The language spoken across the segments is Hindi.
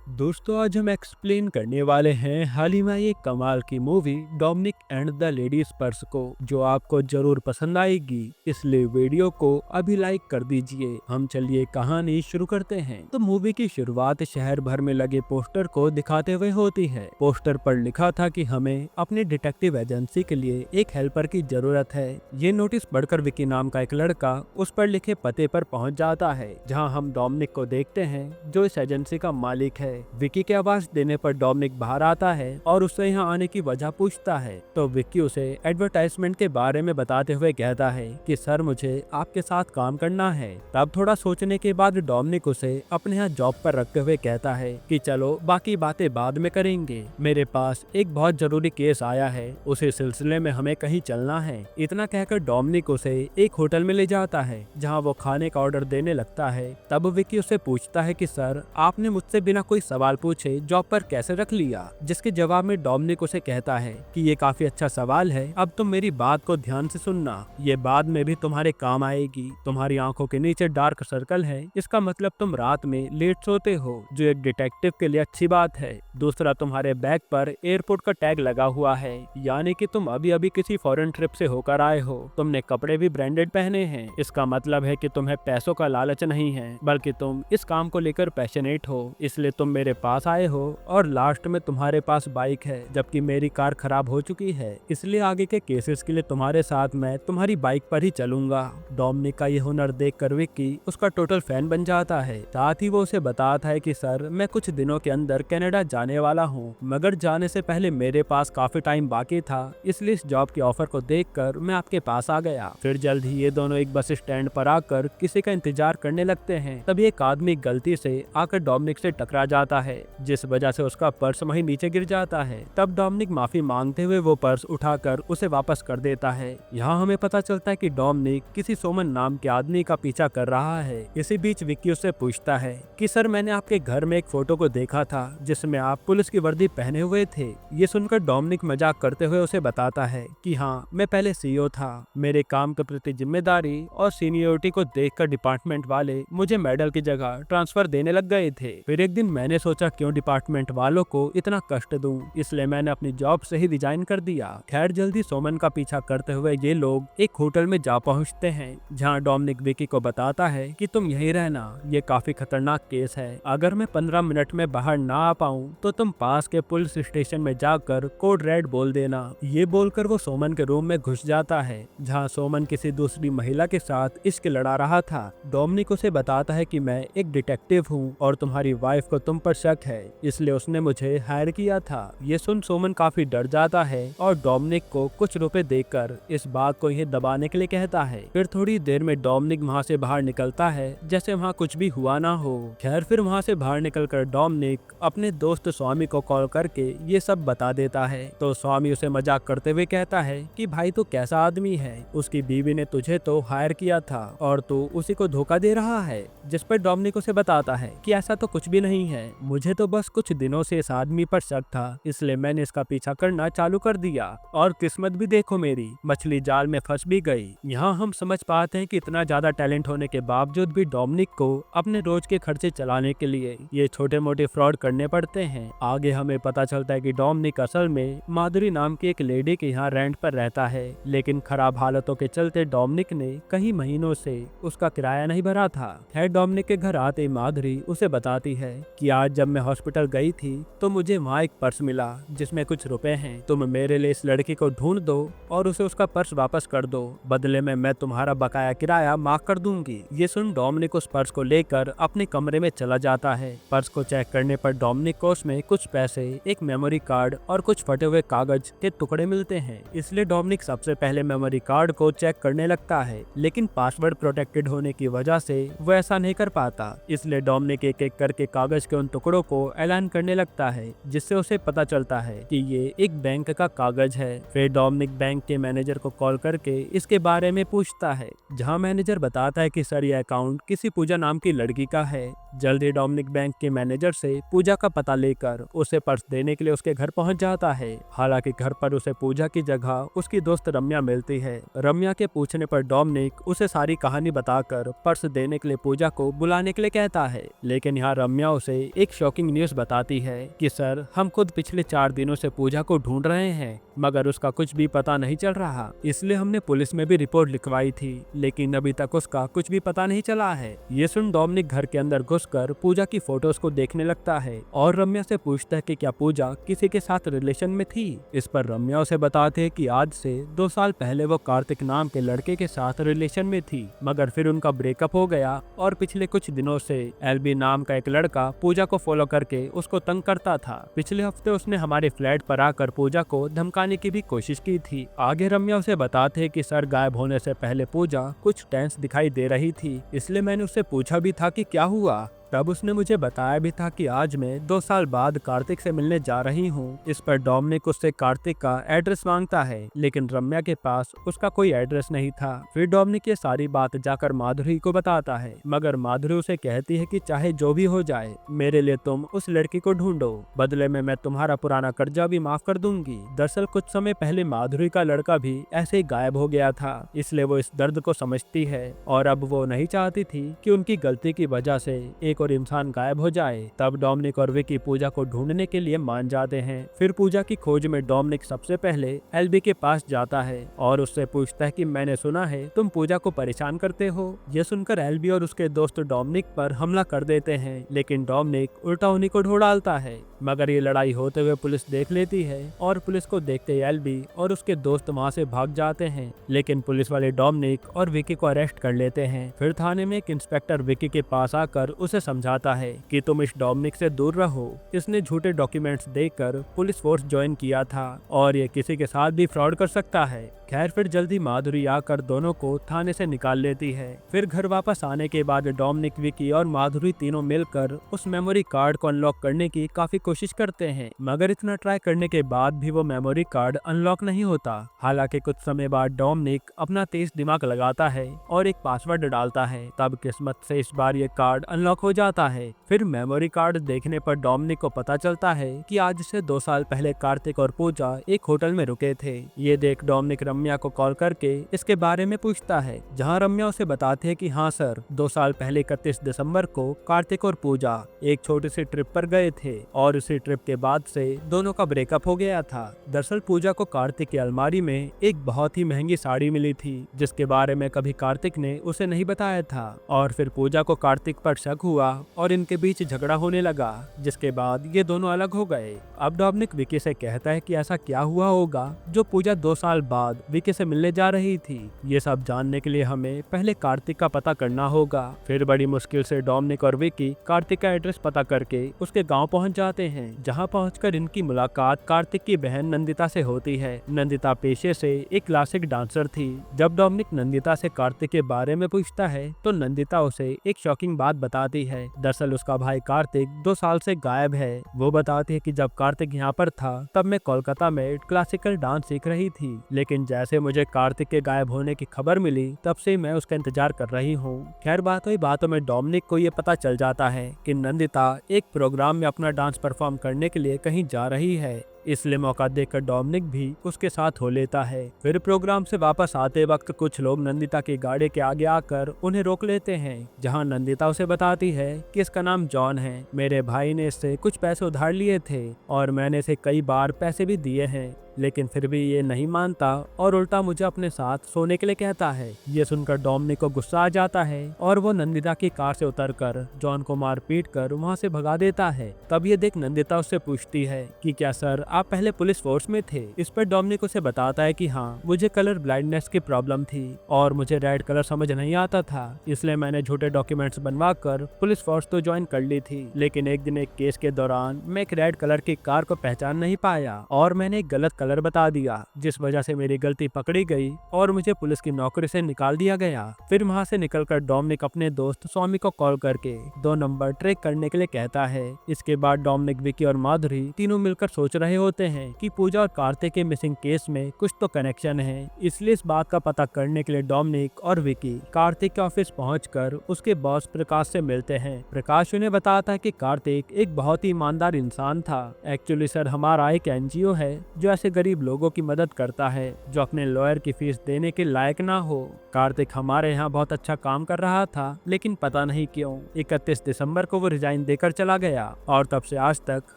दोस्तों आज हम एक्सप्लेन करने वाले हैं हाल ही में एक कमाल की movie Dominic and the ladies purse को, जो आपको जरूर पसंद आएगी। इसलिए वीडियो को अभी लाइक कर दीजिए। हम चलिए कहानी शुरू करते हैं। तो मूवी की शुरुआत शहर भर में लगे पोस्टर को दिखाते हुए होती है। पोस्टर पर लिखा था कि हमें अपनी डिटेक्टिव एजेंसी के लिए एक हेल्पर की जरूरत है। ये नोटिस पढ़कर विकी नाम का एक लड़का उस पर लिखे पते पर पहुंच जाता है, जहां हम डोमिनिक को देखते हैं जो इस एजेंसी का मालिक है। विकी के आवाज देने पर डोमिनिक बाहर आता है और उससे यहाँ आने की वजह पूछता है। तो विकी उसे एडवर्टाइजमेंट के बारे में बताते हुए कहता है कि सर मुझे आपके साथ काम करना है। तब थोड़ा सोचने के बाद डोमिनिक उसे अपने यहाँ जॉब पर रखते हुए कहता है कि चलो बाकी बातें बाद में करेंगे, मेरे पास एक बहुत जरूरी केस आया है, उसी सिलसिले में हमें कहीं चलना है। इतना कहकर डोमिनिक उसे एक होटल में ले जाता है, जहाँ वो खाने का ऑर्डर देने लगता है। तब विकी उसे पूछता है कि सर आपने मुझसे बिना कोई सवाल पूछे जॉब पर कैसे रख लिया, जिसके जवाब में डोमिनिक उसे कहता है कि ये काफी अच्छा सवाल है, अब तुम मेरी बात को ध्यान से सुनना, ये बाद में भी तुम्हारे काम आएगी। तुम्हारी आंखों के नीचे डार्क सर्कल है, इसका मतलब तुम रात में लेट सोते हो, जो एक डिटेक्टिव के लिए अच्छी बात है। दूसरा, तुम्हारे बैग पर एयरपोर्ट का टैग लगा हुआ है, यानी कि तुम अभी अभी किसी फॉरेन ट्रिप से होकर आए हो। तुमने कपड़े भी ब्रांडेड पहने हैं, इसका मतलब है कि तुम्हें पैसों का लालच नहीं है, बल्कि तुम इस काम को लेकर पैशनेट हो, इसलिए तुम मेरे पास आए हो। और लास्ट में तुम्हारे पास बाइक है, जबकि मेरी कार खराब हो चुकी है, इसलिए आगे के केसेस के लिए तुम्हारे साथ मैं तुम्हारी बाइक पर ही चलूंगा। डोमिनिक का ये हुनर देखकर विक्की उसका टोटल फैन बन जाता है। साथ ही वो उसे बताता है कि सर मैं कुछ दिनों के अंदर कनाडा जाने वाला हूँ, मगर जाने से पहले मेरे पास काफी टाइम बाकी था, इसलिए इस जॉब के ऑफर को देखकर मैं आपके पास आ गया। फिर जल्द ही ये दोनों एक बस स्टैंड पर आकर किसी का इंतजार करने लगते हैं। तभी एक आदमी गलती से आकर डोमिनिक से टकरा जाता है, जिस वजह से उसका पर्स वहीं नीचे गिर जाता है। तब डोमिनिक माफी मांगते हुए वो पर्स उठाकर उसे वापस कर देता है। यहाँ हमें पता चलता है कि डोमिनिक किसी सोमन नाम के आदमी का पीछा कर रहा है। इसी बीच विक्की उससे पूछता है कि सर मैंने आपके घर में एक फोटो को देखा था जिसमें आप पुलिस की वर्दी पहने हुए थे। ये सुनकर डोमिनिक मजाक करते हुए उसे बताता है कि हाँ, मैं पहले सीईओ था, मेरे काम के प्रति जिम्मेदारी और सीनियोरिटी को देखकर डिपार्टमेंट वाले मुझे मेडल की जगह ट्रांसफर देने लग गए थे। फिर एक दिन मैंने सोचा क्यों डिपार्टमेंट वालों को इतना कष्ट दूं, इसलिए मैंने अपनी जॉब से ही रिजाइन कर दिया। खैर जल्दी सोमन का पीछा करते हुए ये लोग एक होटल में जा पहुंचते हैं, जहां डोमिनिक विकी को बताता है कि तुम यहीं रहना, ये काफी खतरनाक केस है, अगर मैं 15 मिनट में बाहर ना आ पाऊं तो तुम पास के पुलिस स्टेशन में जाकर कोड रेड बोल देना। ये बोलकर वो सोमन के रूम में घुस जाता है, जहाँ सोमन किसी दूसरी महिला के साथ इश्क लड़ा रहा था। डोमिनिक उसे बताता है कि मैं एक डिटेक्टिव हूँ और तुम्हारी वाइफ को तुम पर शक है, इसलिए उसने मुझे हायर किया था। ये सुन सोमन काफी डर जाता है और डोमिनिक को कुछ रुपए देकर इस बात को यह दबाने के लिए कहता है। फिर थोड़ी देर में डोमिनिक वहाँ से बाहर निकलता है जैसे वहाँ कुछ भी हुआ ना हो। खैर फिर वहाँ से बाहर निकलकर डोमिनिक अपने दोस्त स्वामी को कॉल करके ये सब बता देता है। तो स्वामी उसे मजाक करते हुए कहता है कि भाई तू कैसा आदमी है, उसकी बीवी ने तुझे तो हायर किया था और तू उसी को धोखा दे रहा है। जिस पर डोमिनिक उसे बताता है कि ऐसा तो कुछ भी नहीं है, मुझे तो बस कुछ दिनों से इस आदमी पर शक था, इसलिए मैंने इसका पीछा करना चालू कर दिया और किस्मत भी देखो मेरी, मछली जाल में फंस भी गई। यहाँ हम समझ पाते हैं कि इतना ज्यादा टैलेंट होने के बावजूद भी डोमिनिक को अपने रोज के खर्चे चलाने के लिए ये छोटे मोटे फ्रॉड करने पड़ते हैं। आगे हमें पता चलता है कि डोमिनिक असल में माधुरी नाम की एक लेडी के यहाँ रेंट पर रहता है, लेकिन खराब हालतों के चलते डोमिनिक ने कई महीनों से उसका किराया नहीं भरा था। खैर डोमिनिक के घर आते माधुरी उसे बताती है कि आज जब मैं हॉस्पिटल गई थी तो मुझे वहाँ एक पर्स मिला जिसमें कुछ रुपए हैं, तुम मेरे लिए इस लड़की को ढूंढ दो और उसे उसका पर्स वापस कर दो, बदले में मैं तुम्हारा बकाया किराया माफ कर दूंगी। ये सुन डोमिनिक उस पर्स को लेकर अपने कमरे में चला जाता है। पर्स को चेक करने पर डोमिनिक को उसमें कुछ पैसे, एक मेमोरी कार्ड और कुछ फटे हुए कागज के टुकड़े मिलते हैं। इसलिए डोमिनिक सबसे पहले मेमोरी कार्ड को चेक करने लगता है, लेकिन पासवर्ड प्रोटेक्टेड होने की वजह से वो ऐसा नहीं कर पाता। इसलिए डोमिनिक एक एक करके कागज के उन टुकड़ों को ऐलान करने लगता है, जिससे उसे पता चलता है कि ये एक बैंक का कागज है। फिर डोमिनिक बैंक के मैनेजर को कॉल करके इसके बारे में पूछता है, जहां मैनेजर बताता है कि सर यह अकाउंट किसी पूजा नाम की लड़की का है। जल्दी डोमिनिक बैंक के मैनेजर से पूजा का पता लेकर उसे पर्स देने के लिए उसके घर पहुंच जाता है। हालांकि घर पर उसे पूजा की जगह उसकी दोस्त रम्या मिलती है। रम्या के पूछने पर डोमिनिक उसे सारी कहानी बताकर पर्स देने के लिए पूजा को बुलाने के लिए कहता है, लेकिन यहाँ रम्या उसे एक शॉकिंग न्यूज बताती है कि सर हम खुद पिछले 4 दिनों से पूजा को ढूंढ रहे हैं मगर उसका कुछ भी पता नहीं चल रहा, इसलिए हमने पुलिस में भी रिपोर्ट लिखवाई थी लेकिन अभी तक उसका कुछ भी पता नहीं चला है। ये सुन डोमिनिक घर के अंदर घुसकर पूजा की फोटोज को देखने लगता है और रम्या से पूछता है कि क्या पूजा किसी के साथ रिलेशन में थी। इस पर रम्या उसे बताते है कि आज से 2 साल पहले वो कार्तिक नाम के लड़के के साथ रिलेशन में थी मगर फिर उनका ब्रेकअप हो गया और पिछले कुछ दिनों से एलबी नाम का एक लड़का पूजा को फॉलो करके उसको तंग करता था। पिछले हफ्ते उसने हमारे फ्लैट पर आकर पूजा को धमकाने की भी कोशिश की थी। आगे रम्या उसे बताते हैं कि सर गायब होने से पहले पूजा कुछ टेंस दिखाई दे रही थी, इसलिए मैंने उससे पूछा भी था कि क्या हुआ। तब उसने मुझे बताया भी था कि आज मैं 2 साल बाद कार्तिक से मिलने जा रही हूँ। इस पर डोमिनिक उससे कार्तिक का एड्रेस मांगता है लेकिन रम्या के पास उसका कोई एड्रेस नहीं था। फिर डोमिनिक ये सारी बात जाकर माधुरी को बताता है मगर माधुरी उसे कहती है कि चाहे जो भी हो जाए मेरे लिए तुम उस लड़की को ढूंढो, बदले में मैं तुम्हारा पुराना कर्जा भी माफ कर दूंगी। दरअसल कुछ समय पहले माधुरी का लड़का भी ऐसे ही गायब हो गया था, इसलिए वो इस दर्द को समझती है और अब वो नहीं चाहती थी कि उनकी गलती की वजह से एक और इंसान गायब हो जाए। तब डोमिनिक और विकी पूजा को ढूंढने के लिए मान जाते हैं। फिर पूजा की खोज में डोमिनिक सबसे पहले एल्बी के पास जाता है और उससे पूछता है कि मैंने सुना है तुम पूजा को परेशान करते हो। ये सुनकर एल्बी और उसके दोस्त डोमिनिक पर हमला कर देते हैं लेकिन डोमिनिक उल्टा उन्हीं को ढो डालता है मगर ये लड़ाई होते हुए पुलिस देख लेती है और पुलिस को देखते ही एल्बी और उसके दोस्त वहाँ से भाग जाते हैं लेकिन पुलिस वाले डोमिनिक और विकी को अरेस्ट कर लेते हैं। फिर थाने में एक इंस्पेक्टर विकी के पास आकर उसे समझाता है कि तुम इस डोमिनिक से दूर रहो, इसने झूठे डॉक्यूमेंट्स देकर पुलिस फोर्स ज्वाइन किया था और ये किसी के साथ भी फ्रॉड कर सकता है। खैर फिर जल्दी माधुरी आकर दोनों को थाने से निकाल लेती है। फिर घर वापस आने के बाद डोमिनिक, विकी और माधुरी तीनों मिलकर उस मेमोरी कार्ड को अनलॉक करने की काफी कोशिश करते हैं मगर इतना ट्राई करने के बाद भी वो मेमोरी कार्ड अनलॉक नहीं होता। हालांकि कुछ समय बाद डोमिनिक अपना तेज दिमाग लगाता है और एक पासवर्ड डालता है, तब किस्मत से इस बार ये कार्ड अनलॉक हो जाता है। फिर मेमोरी कार्ड देखने पर डोमिनिक को पता चलता है कि आज से 2 साल पहले कार्तिक और पूजा एक होटल में रुके थे। ये देख डोमिनिक रम्या को कॉल करके इसके बारे में पूछता है, जहां रम्या उसे बताते हैं कि हाँ सर, 2 साल पहले 31 दिसंबर को कार्तिक और पूजा एक छोटी सी ट्रिप पर गए थे और उसी ट्रिप के बाद से दोनों का ब्रेकअप हो गया था। दरअसल पूजा को कार्तिक की अलमारी में एक बहुत ही महंगी साड़ी मिली थी जिसके बारे में कभी कार्तिक ने उसे नहीं बताया था और फिर पूजा को कार्तिक पर शक हुआ और इनके बीच झगड़ा होने लगा, जिसके बाद ये दोनों अलग हो गए। अब डोमिनिक विकी से कहता है कि ऐसा क्या हुआ होगा जो पूजा 2 साल बाद विकी से मिलने जा रही थी। ये सब जानने के लिए हमें पहले कार्तिक का पता करना होगा। फिर बड़ी मुश्किल से डोमिनिक और विकी कार्तिक का एड्रेस पता करके उसके गांव पहुंच जाते हैं, जहां पहुंचकर इनकी मुलाकात कार्तिक की बहन नंदिता से होती है। नंदिता पेशे से एक क्लासिक डांसर थी। जब डोमिनिक नंदिता से कार्तिक के बारे में पूछता है तो नंदिता उसे एक शॉकिंग बात बताती है। दरअसल उसका भाई कार्तिक 2 साल से गायब है। वो बताती है कि जब कार्तिक यहाँ पर था तब मैं कोलकाता में क्लासिकल डांस सीख रही थी, लेकिन जैसे मुझे कार्तिक के गायब होने की खबर मिली तब से मैं उसका इंतजार कर रही हूँ। खैर बातों में डोमिनिक को ये पता चल जाता है कि नंदिता एक प्रोग्राम में अपना डांस परफॉर्म करने के लिए कहीं जा रही है, इसलिए मौका देखकर डोमिनिक भी उसके साथ हो लेता है। फिर प्रोग्राम से वापस आते वक्त कुछ लोग नंदिता की गाड़ी के आगे आकर उन्हें रोक लेते हैं, जहां नंदिता उसे बताती है कि इसका नाम जॉन है। मेरे भाई ने इससे कुछ पैसे उधार लिए थे और मैंने इसे कई बार पैसे भी दिए हैं, लेकिन फिर भी ये नहीं मानता और उल्टा मुझे अपने साथ सोने के लिए कहता है। ये सुनकर डोमिनिक को गुस्सा आ जाता है और वो नंदिता की कार से उतरकर जॉन को मार पीट कर वहाँ से भगा देता है। तब ये देख नंदिता उससे पूछती है कि क्या सर आप पहले पुलिस फोर्स में थे। इस पर डोमिनिक उसे बताता है कि हाँ, मुझे कलर ब्लाइंडनेस की प्रॉब्लम थी और मुझे रेड कलर समझ नहीं आता था, इसलिए मैंने झूठे डॉक्यूमेंट्स बनवा कर पुलिस फोर्स तो ज्वाइन कर ली थी, लेकिन एक दिन एक केस के दौरान मैं एक रेड कलर की कार को पहचान नहीं पाया और मैंने एक गलत कलर बता दिया, जिस वजह से मेरी गलती पकड़ी गई और मुझे पुलिस की नौकरी से निकाल दिया गया। फिर वहाँ से निकलकर डोमिनिक अपने दोस्त स्वामी को कॉल करके 2 नंबर ट्रैक करने के लिए कहता है। इसके बाद डोमिनिक, विकी और माधुरी तीनों मिलकर सोच रहे होते हैं कि पूजा और कार्तिक के मिसिंग केस में कुछ तो कनेक्शन है, इसलिए इस बात का पता करने के लिए डोमिनिक और विकी कार्तिक के ऑफिस पहुंचकर उसके बॉस प्रकाश से मिलते हैं। प्रकाश उन्हें बताता है कि कार्तिक एक बहुत ही ईमानदार इंसान था। एक्चुअली सर, हमारा एक NGO है जो ऐसे गरीब लोगों की मदद करता है जो अपने लॉयर की फीस देने के लायक ना हो। कार्तिक हमारे यहाँ बहुत अच्छा काम कर रहा था, लेकिन पता नहीं क्यों 31 दिसंबर को वो रिजाइन देकर चला गया और तब से आज तक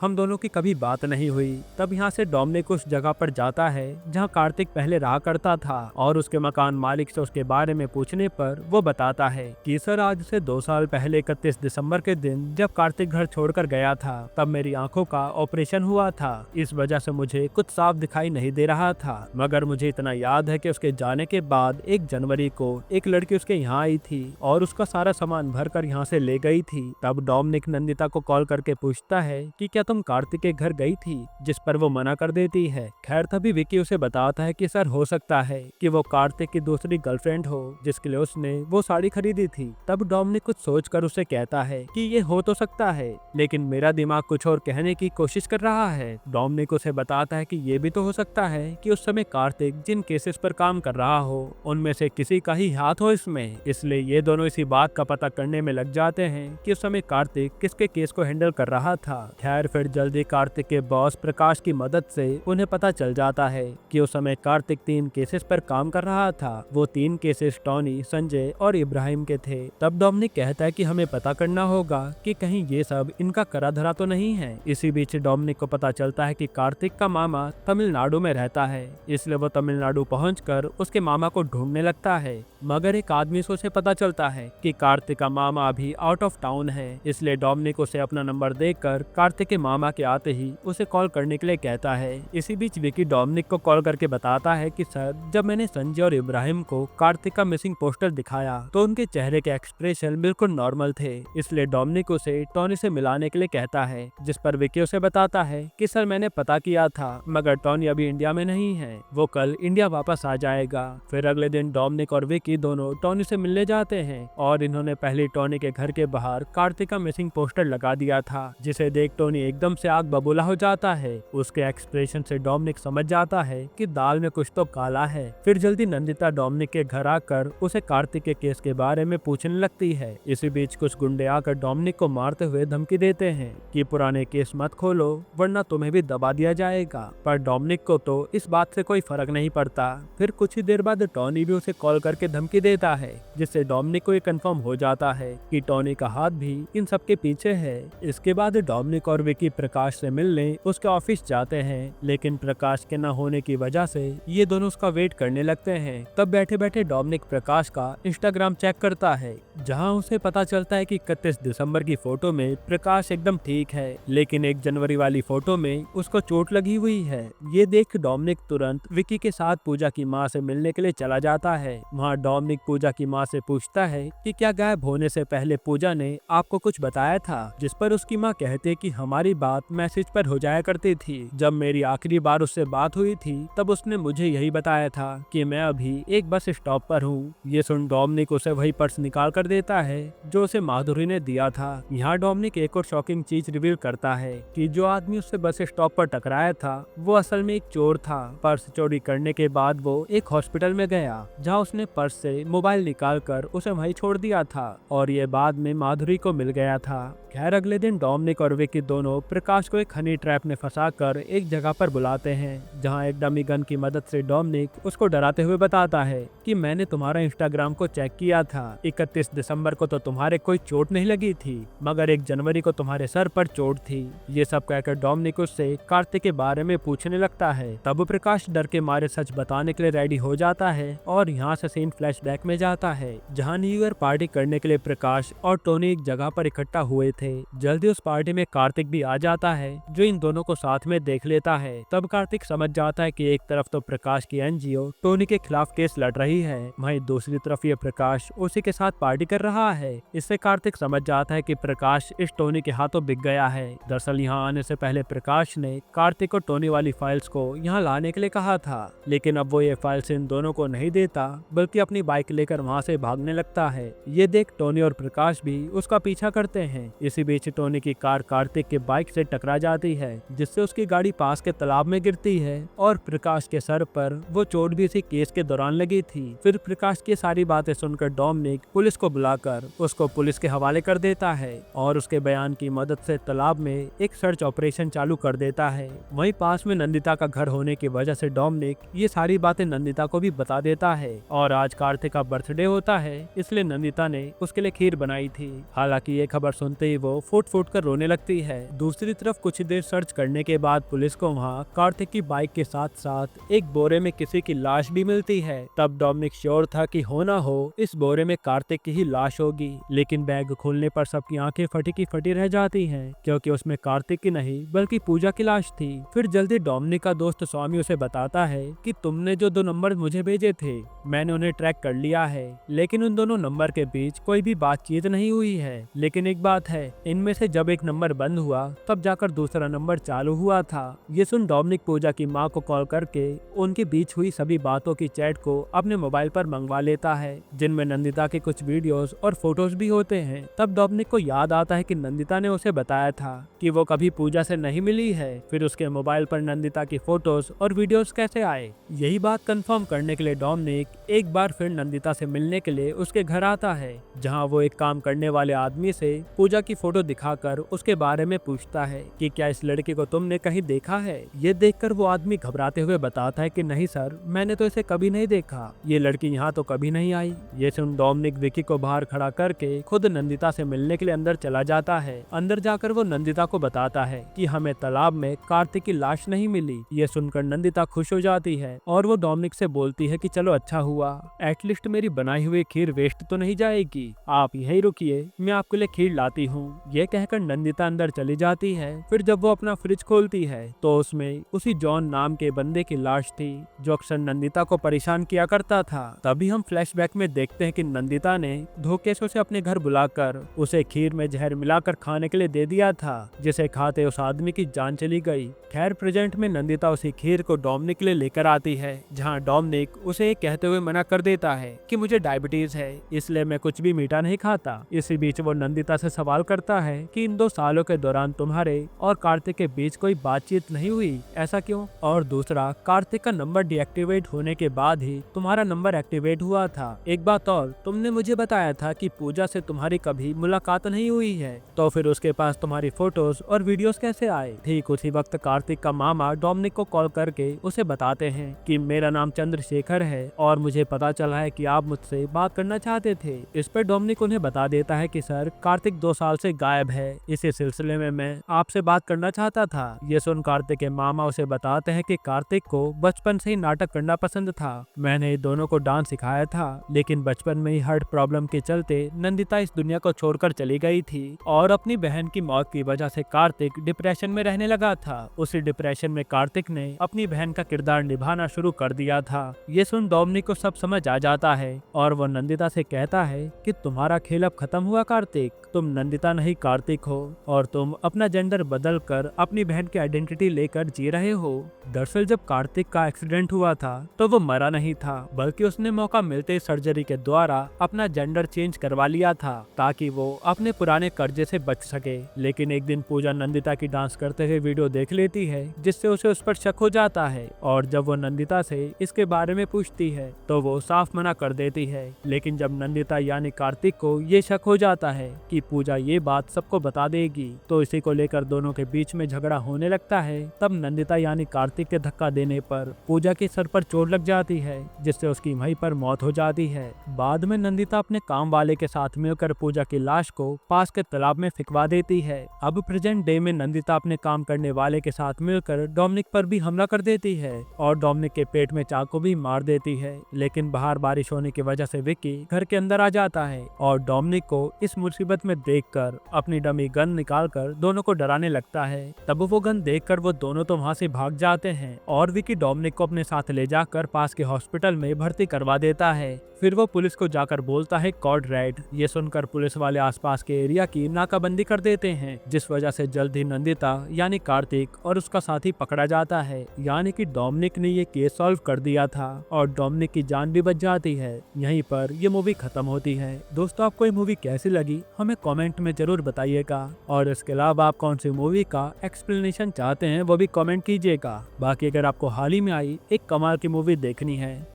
हम दोनों की कभी बात नहीं हुई। तब यहाँ से डोमिनिक उस जगह पर जाता है जहाँ कार्तिक पहले रहा करता था और उसके मकान मालिक से उसके बारे में पूछने पर वो बताता है कि सर, आज से 2 साल पहले 31 दिसंबर के दिन जब कार्तिक घर छोड़कर गया था तब मेरी आंखों का ऑपरेशन हुआ था। इस वजह से मुझे कुछ साफ दिखाई नहीं दे रहा था, मगर मुझे इतना याद है कि उसके जाने के बाद 1 जनवरी को एक लड़की उसके यहाँ आई थी और उसका सारा सामान भर कर यहाँ से ले गई थी। तब डोमिनिक नंदिता को कॉल करके पूछता है कि क्या तुम कार्तिक के घर गई थी, जिस पर वो मना कर देती है। खैर, तभी विकी उसे बताता है कि सर, हो सकता है कि वो कार्तिक की दूसरी गर्लफ्रेंड हो जिसके लिए उसने वो साड़ी खरीदी थी। तब डोमिनिक कुछ सोचकर उसे कहता है कि ये हो तो सकता है, लेकिन मेरा दिमाग कुछ और कहने की कोशिश कर रहा है। डोमिनिक उसे बताता है कि ये भी तो हो सकता है कि उस समय कार्तिक जिन केसेस पर काम कर रहा हो उनमें से किसी का ही हाथ हो इसमें। इसलिए ये दोनों इसी बात का पता करने में लग जाते हैं कि उस समय कार्तिक किसके केस को हैंडल कर रहा था। खैर, फिर जल्दी कार्तिक के बॉस प्रकाश की मदद से उन्हें पता चल जाता है कि उस समय कार्तिक 3 केसेस पर काम कर रहा था। वो 3 केसेस टॉनी, संजय और इब्राहिम के थे। तब डोमिनिक कहता है कि हमें पता करना होगा कि कहीं ये सब इनका करा धरा तो नहीं है। इसी बीच डोमिनिक को पता चलता है कि कार्तिक का मामा तमिलनाडु में रहता है, इसलिए वो तमिलनाडु पहुंचकर उसके मामा को ढूंढने लगता है। मगर एक आदमी से उसे पता चलता है कि कार्तिक का मामा अभी आउट ऑफ टाउन है, इसलिए डोमिनिक उसे अपना नंबर देकर कार्तिक के मामा के आते ही उसे कॉल करने के लिए कहता है। इसी बीच विकी डोमिनिक को कॉल करके बताता है कि सर, जब मैंने संजय और इब्राहिम को कार्तिक का मिसिंग पोस्टर दिखाया तो उनके चेहरे के एक्सप्रेशन बिल्कुल नॉर्मल थे, इसलिए डोमिनिक उसे टॉनी से मिलाने के लिए कहता है। जिस पर विकी उसे बताता है कि सर, मैंने पता किया था मगर टॉनी अभी इंडिया में नहीं है, वो कल इंडिया वापस आ जाएगा। फिर अगले दिन डोमिनिक और विकी दोनों टॉनी से मिलने जाते हैं और इन्होंने पहले टॉनी के घर के बाहर कार्तिक का मिसिंग पोस्टर लगा दिया था, जिसे देख टॉनी एकदम से आग बबूला हो जाता है। उसके एक्सप्रेशन से डोमिनिक समझ जाता है कि दाल में कुछ तो काला है। फिर जल्दी नंदिता डोमिनिक के घर आकर उसे कार्तिक के केस के बारे में पूछने लगती है। इसी बीच कुछ गुंडे आकर डोमिनिक को मारते हुए धमकी देते हैं कि पुराने केस मत खोलो वरना तुम्हें भी दबा दिया जाएगा, पर डोमिनिक को तो इस बात से कोई फर्क नहीं पड़ता। फिर कुछ ही देर बाद टॉनी भी उसे कॉल करके धमकी देता है, जिससे डोमिनिक को ये कंफर्म हो जाता है कि टॉनी का हाथ भी इन सब के पीछे है। इसके बाद डोमिनिक और विकी प्रकाश से मिलने उसके ऑफिस जाते हैं, लेकिन प्रकाश के न होने की वजह से ये दोनों उसका वेट करने लगते हैं। तब बैठे बैठे डोमिनिक प्रकाश का इंस्टाग्राम चेक करता है, जहाँ उसे पता चलता है कि 31 दिसंबर की फोटो में प्रकाश एकदम ठीक है, लेकिन 1 जनवरी वाली फोटो में उसको चोट लगी हुई है। ये देख डोमिनिक तुरंत विकी के साथ पूजा की माँ से मिलने के लिए चला जाता है। वहाँ डोमिनिक पूजा की माँ से पूछता है कि क्या गायब होने से पहले पूजा ने आपको कुछ बताया था, जिस पर उसकी माँ कहते कि हमारी बात मैसेज पर हो जाया करती थी। जब मेरी आखिरी बार उससे बात हुई थी तब उसने मुझे यही बताया था कि मैं अभी एक बस स्टॉप पर हूँ। ये सुन डोमिनिक उसे वही पर्स निकाल कर देता है जो उसे माधुरी ने दिया था। यहाँ डोमिनिक एक और शॉकिंग चीज रिवील करता है कि जो आदमी उससे बस स्टॉप पर टकराया था वो असल में एक चोर था। पर्स चोरी करने के बाद वो एक हॉस्पिटल में गया, जहाँ उसने पर्स से मोबाइल निकाल कर उसे वहीं छोड़ दिया था और ये बाद में माधुरी को मिल गया था। खैर, अगले दिन डोमिनिक और विकी दोनों प्रकाश को एक हनी ट्रैप में फंसाकर एक जगह पर बुलाते हैं, जहाँ एक डमी गन की मदद से डोमिनिक उसको डराते हुए बताता है कि मैंने तुम्हारा इंस्टाग्राम को चेक किया था, 31 दिसंबर को तो तुम्हारे कोई चोट नहीं लगी थी, मगर 1 जनवरी को तुम्हारे सर पर चोट थी। ये सब कहकर डोमिनिक उससे कार्तिक के बारे में पूछने लगता है। तब प्रकाश डर के मारे सच बताने के लिए रेडी हो जाता है और यहाँ से सीन फ्लैशबैक में जाता है, जहाँ न्यू ईयर पार्टी करने के लिए प्रकाश और टोनी एक जगह पर इकट्ठा हुए थे। जल्दी उस पार्टी में कार्तिक भी आ जाता है, जो इन दोनों को साथ में देख लेता है। तब कार्तिक समझ जाता है कि एक तरफ तो प्रकाश की एनजीओ टोनी के खिलाफ केस लड़ रही है, वहीं दूसरी तरफ ये प्रकाश उसी के साथ पार्टी कर रहा है। इससे कार्तिक समझ जाता है कि प्रकाश इस टोनी के हाथों बिक गया है। दरअसल यहाँ आने से पहले प्रकाश ने कार्तिक को टोनी वाली फाइल्स को यहाँ लाने के लिए कहा था, लेकिन अब वो ये फाइल्स इन दोनों को नहीं देता बल्कि अपनी अपनी बाइक लेकर वहाँ से भागने लगता है। ये देख टोनी और प्रकाश भी उसका पीछा करते हैं। इसी बीच टोनी की कार कार्तिक के बाइक से टकरा जाती है, जिससे उसकी गाड़ी पास के तालाब में गिरती है और प्रकाश के सर पर वो चोट भी इसी केस के दौरान लगी थी। फिर प्रकाश की सारी बातें सुनकर डोमिनिक पुलिस को बुलाकर उसको पुलिस के हवाले कर देता है और उसके बयान की मदद से तालाब में एक सर्च ऑपरेशन चालू कर देता है। वहीं पास में नंदिता का घर होने की वजह से डोमिनिक ये सारी बातें नंदिता को भी बता देता है और आज कार्तिक का बर्थडे होता है, इसलिए नंदिता ने उसके लिए खीर बनाई थी। हालांकि ये खबर सुनते ही वो फूट फूट कर रोने लगती है। दूसरी तरफ कुछ देर सर्च करने के बाद पुलिस को वहाँ कार्तिक की बाइक के साथ साथ एक बोरे में किसी की लाश भी मिलती है। तब डोमिनिक श्योर था कि हो ना हो इस बोरे में कार्तिक की ही लाश होगी, लेकिन बैग खोलने पर सबकी आंखें फटी की फटी रह जाती हैं, क्योंकि उसमें कार्तिक की नहीं बल्कि पूजा की लाश थी। फिर जल्दी डोमिनिक का दोस्त स्वामी उसे बताता है कि तुमने जो 2 नंबर मुझे भेजे थे मैंने उन्हें ट्रैक कर लिया है, लेकिन उन दोनों नंबर के बीच कोई भी बातचीत नहीं हुई है। लेकिन एक बात है, इनमें से जब एक नंबर बंद हुआ तब जाकर दूसरा नंबर चालू हुआ था। ये सुन डोमिनिक पूजा की माँ को कॉल करके उनके बीच हुई सभी बातों की चैट को अपने मोबाइल पर मंगवा लेता है, जिनमें नंदिता के कुछ वीडियोस और फोटोज भी होते हैं। तब डोमिनिक को याद आता है कि नंदिता ने उसे बताया था कि वो कभी पूजा से नहीं मिली है। फिर उसके मोबाइल पर नंदिता की फोटोज और वीडियोस कैसे आए, यही बात कंफर्म करने के लिए डोमिनिक एक बार फिर नंदिता से मिलने के लिए उसके घर आता है, जहां वो एक काम करने वाले आदमी से पूजा की फोटो दिखाकर उसके बारे में पूछता है कि क्या इस लड़की को तुमने कहीं देखा है। ये देखकर वो आदमी घबराते हुए बताता है कि नहीं सर, मैंने तो इसे कभी नहीं देखा, ये लड़की यहाँ तो कभी नहीं आई। ये सुन डोमिनिक विकी को बाहर खड़ा करके खुद नंदिता से मिलने के लिए अंदर चला जाता है। अंदर जाकर वो नंदिता को बताता है कि हमें तालाब में कार्तिक की लाश नहीं मिली। ये सुनकर नंदिता खुश हो जाती है और वो डोमिनिक से बोलती है कि चलो अच्छा हुआ, एटलीस्ट मेरी बनाई हुई खीर वेस्ट तो नहीं जाएगी, आप यहीं रुकिए, मैं आपके लिए खीर लाती हूँ। ये कहकर नंदिता अंदर चली जाती है। फिर जब वो अपना फ्रिज खोलती है तो उसमें उसी जॉन नाम के बंदे की लाश थी, जो अक्सर नंदिता को परेशान किया करता था। तभी हम फ्लैशबैक में देखते हैं कि नंदिता ने धोखे से उसे अपने घर बुलाकर उसे खीर में जहर मिलाकर खाने के लिए दे दिया था, जिसे खाते उस आदमी की जान चली गई। खैर प्रेजेंट में नंदिता उसी खीर को डोमिनिक के लिए लेकर आती है, जहाँ डोमिनिक उसे कहते हुए मना कर देता है कि मुझे डायबिटीज है, इसलिए मैं कुछ भी मीठा नहीं खाता। इसी बीच वो नंदिता से सवाल करता है कि इन 2 सालों के दौरान तुम्हारे और कार्तिक के बीच कोई बातचीत नहीं हुई, ऐसा क्यों? और दूसरा, कार्तिक का नंबर डीएक्टिवेट होने के बाद ही तुम्हारा नंबर एक्टिवेट हुआ था। एक बात और, तुमने मुझे बताया था कि पूजा से तुम्हारी कभी मुलाकात नहीं हुई है, तो फिर उसके पास तुम्हारी फोटोज और वीडियोस कैसे आए? ठीक उसी वक्त कार्तिक का मामा डोमिनिक को कॉल करके उसे बताते हैं कि मेरा नाम चंद्रशेखर है और मुझे पता चला है कि आप मुझसे बात करना चाहते थे। इस पर डोमिनिक उन्हें बता देता है कि सर, कार्तिक 2 साल से गायब है, इसी सिलसिले में मैं आपसे बात करना चाहता था। ये सुन कार्तिक के मामा उसे बताते हैं कि कार्तिक को बचपन से ही नाटक करना पसंद था, मैंने दोनों को डांस सिखाया था, लेकिन बचपन में ही हार्ट प्रॉब्लम के चलते नंदिता इस दुनिया को छोड़कर चली गई थी और अपनी बहन की मौत की वजह से कार्तिक डिप्रेशन में रहने लगा था। उसी डिप्रेशन में कार्तिक ने अपनी बहन का किरदार निभाना शुरू कर दिया था। ये सुन डोमिनिक को सब समझ आ जाता है और वो नंदिता से कहता है कि तुम्हारा खेल अब खत्म हुआ कार्तिक, तुम नंदिता नहीं कार्तिक हो और तुम अपना जेंडर बदल कर अपनी बहन की आइडेंटिटी लेकर जी रहे हो। दरअसल जब कार्तिक का एक्सीडेंट हुआ था तो वो मरा नहीं था, बल्कि उसने मौका मिलते सर्जरी के द्वारा अपना जेंडर चेंज करवा लिया था ताकि वो अपने पुराने कर्जे से बच सके। लेकिन एक दिन पूजा नंदिता की डांस करते हुए वीडियो देख लेती है, जिससे उसे उस पर शक हो जाता है और जब वो नंदिता से इसके बारे में पूछती है तो वो साफ मना कर देती है। लेकिन जब नंदिता यानी कार्तिक को ये शक हो जाता है कि पूजा ये बात सबको बता देगी, तो इसी को लेकर दोनों के बीच में झगड़ा होने लगता है। तब नंदिता यानी कार्तिक के धक्का देने पर पूजा के सर पर चोट लग जाती है, जिससे उसकी वहीं पर मौत हो जाती है। बाद में नंदिता अपने काम वाले के साथ मिलकर पूजा की लाश को पास के तालाब में फिकवा देती है। अब प्रेजेंट डे में नंदिता अपने काम करने वाले के साथ मिलकर डोमिनिक पर भी हमला कर देती है और डोमिनिक के पेट में चाकू भी मार देती है। लेकिन बाहर बारिश होने की वजह से विकी घर के अंदर आ जाता है और डोमिनिक को इस मुसीबत में देखकर अपनी डमी गन निकालकर दोनों को डराने लगता है। तब वो गन देखकर वो दोनों तो वहाँ से भाग जाते हैं और विकी डोमिनिक को अपने साथ ले जाकर पास के हॉस्पिटल में भर्ती करवा देता है। फिर वो पुलिस को जाकर बोलता है कॉड रेड। ये सुनकर पुलिस वाले आसपास के एरिया की नाकाबंदी कर देते हैं, जिस वजह से जल्द ही नंदिता यानी कार्तिक और उसका साथी पकड़ा जाता है। यानी कि डोमिनिक ने ये केस सॉल्व कर दिया था और डोमिनिक की जान भी बच जाती है। यहीं पर ये मूवी खत्म होती है। दोस्तों, आपको ये मूवी कैसी लगी हमें कमेंट में जरूर बताइएगा, और इसके अलावा आप कौन सी मूवी का एक्सप्लेनेशन चाहते हैं वो भी कमेंट कीजिएगा। बाकी अगर आपको हाल ही में आई एक कमाल की मूवी देखनी है